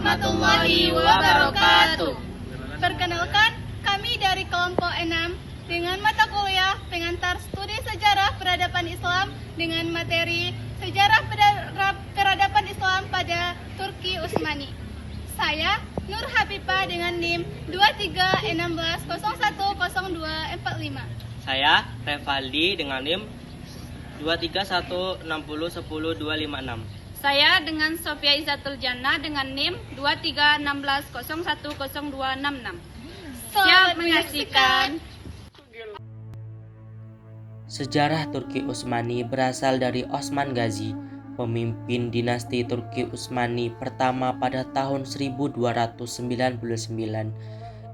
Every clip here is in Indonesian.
warahmatullahi wabarakatuh. Perkenalkan, kami dari kelompok 6 dengan mata kuliah pengantar studi sejarah peradaban Islam dengan materi sejarah peradaban Islam pada Turki Utsmani. Saya Nur Habibah dengan NIM 2316010245. Saya Revaldi dengan NIM 23160100256. Saya dengan Sofia Izzatul Jannah dengan NIM 2316010266. Siap menyaksikan. Sejarah Turki Utsmani berasal dari Osman Gazi, pemimpin dinasti Turki Utsmani pertama pada tahun 1299.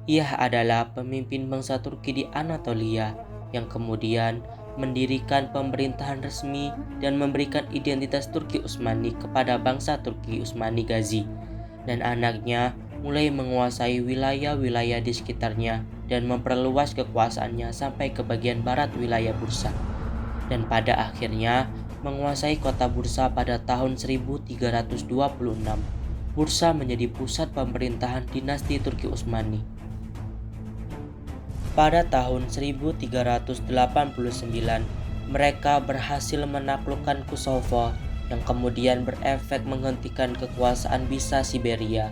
Ia adalah pemimpin bangsa Turki di Anatolia yang kemudian mendirikan pemerintahan resmi dan memberikan identitas Turki Utsmani kepada bangsa Turki Utsmani Gazi, dan anaknya mulai menguasai wilayah-wilayah di sekitarnya dan memperluas kekuasaannya sampai ke bagian barat wilayah Bursa, dan pada akhirnya menguasai kota Bursa pada tahun 1326. Bursa menjadi pusat pemerintahan dinasti Turki Utsmani. Pada tahun 1389, mereka berhasil menaklukkan Kosovo yang kemudian berefek menghentikan kekuasaan Bisa Siberia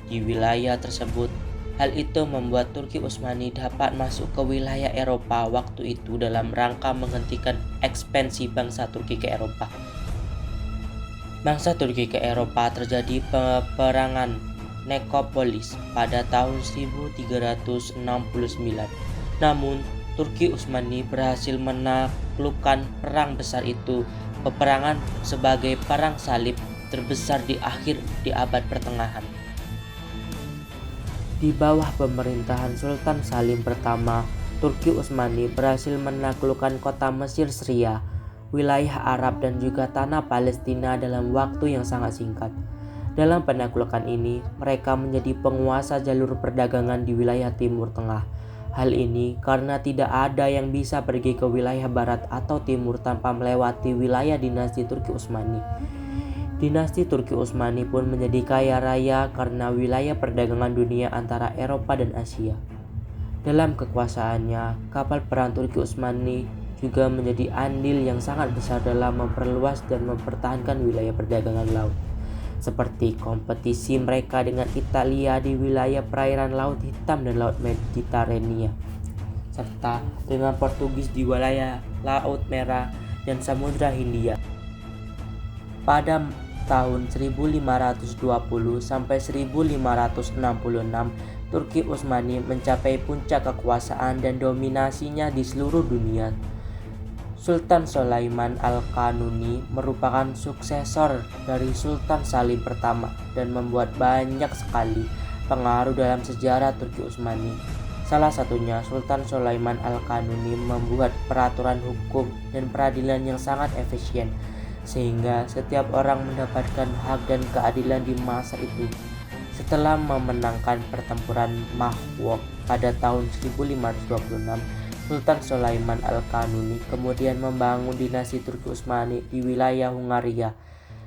di wilayah tersebut. Hal itu membuat Turki Utsmani dapat masuk ke wilayah Eropa waktu itu dalam rangka menghentikan ekspansi bangsa Turki ke Eropa. Bangsa Turki ke Eropa terjadi peperangan Nikopolis pada tahun 1369. Namun, Turki Utsmani berhasil menaklukkan perang besar itu. Peperangan sebagai perang salib terbesar di abad pertengahan. Di bawah pemerintahan Sultan Salim pertama, Turki Utsmani berhasil menaklukkan kota Mesir Syria, wilayah Arab dan juga tanah Palestina dalam waktu yang sangat singkat. Dalam penaklukan ini, mereka menjadi penguasa jalur perdagangan di wilayah Timur Tengah. Hal ini karena tidak ada yang bisa pergi ke wilayah barat atau timur tanpa melewati wilayah dinasti Turki Utsmani. Dinasti Turki Utsmani pun menjadi kaya raya karena wilayah perdagangan dunia antara Eropa dan Asia. Dalam kekuasaannya, kapal perang Turki Utsmani juga menjadi andil yang sangat besar dalam memperluas dan mempertahankan wilayah perdagangan laut, seperti kompetisi mereka dengan Italia di wilayah perairan Laut Hitam dan Laut Mediterania, serta dengan Portugis di wilayah Laut Merah dan Samudra Hindia. Pada tahun 1520 sampai 1566, Turki Utsmani mencapai puncak kekuasaan dan dominasinya di seluruh dunia. Sultan Sulaiman Al-Kanuni merupakan suksesor dari Sultan Salim pertama dan membuat banyak sekali pengaruh dalam sejarah Turki Utsmani. Salah satunya, Sultan Sulaiman Al-Kanuni membuat peraturan hukum dan peradilan yang sangat efisien, sehingga setiap orang mendapatkan hak dan keadilan di masa itu. Setelah memenangkan pertempuran Mahwok pada tahun 1526, Sultan Sulaiman Al-Kanuni kemudian membangun dinasti Turki Utsmani di wilayah Hungaria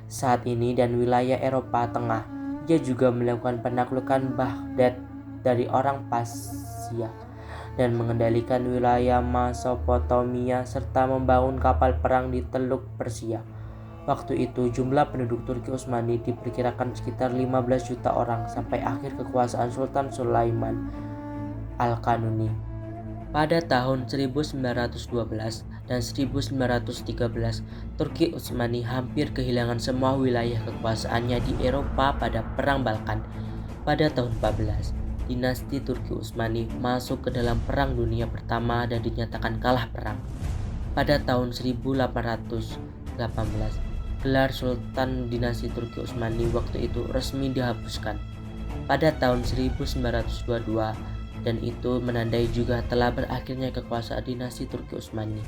saat ini dan wilayah Eropa Tengah. Dia juga melakukan penaklukan Baghdad dari orang Persia dan mengendalikan wilayah Mesopotamia serta membangun kapal perang di Teluk Persia. Waktu itu jumlah penduduk Turki Utsmani diperkirakan sekitar 15 juta orang sampai akhir kekuasaan Sultan Sulaiman Al-Kanuni. Pada tahun 1912 dan 1913, Turki Utsmani hampir kehilangan semua wilayah kekuasaannya di Eropa pada Perang Balkan. Pada tahun 14, dinasti Turki Utsmani masuk ke dalam Perang Dunia Pertama dan dinyatakan kalah perang. Pada tahun 1818, gelar Sultan dinasti Turki Utsmani waktu itu resmi dihapuskan. Pada tahun 1922, dan itu menandai juga telah berakhirnya kekuasaan dinasti Turki Utsmani.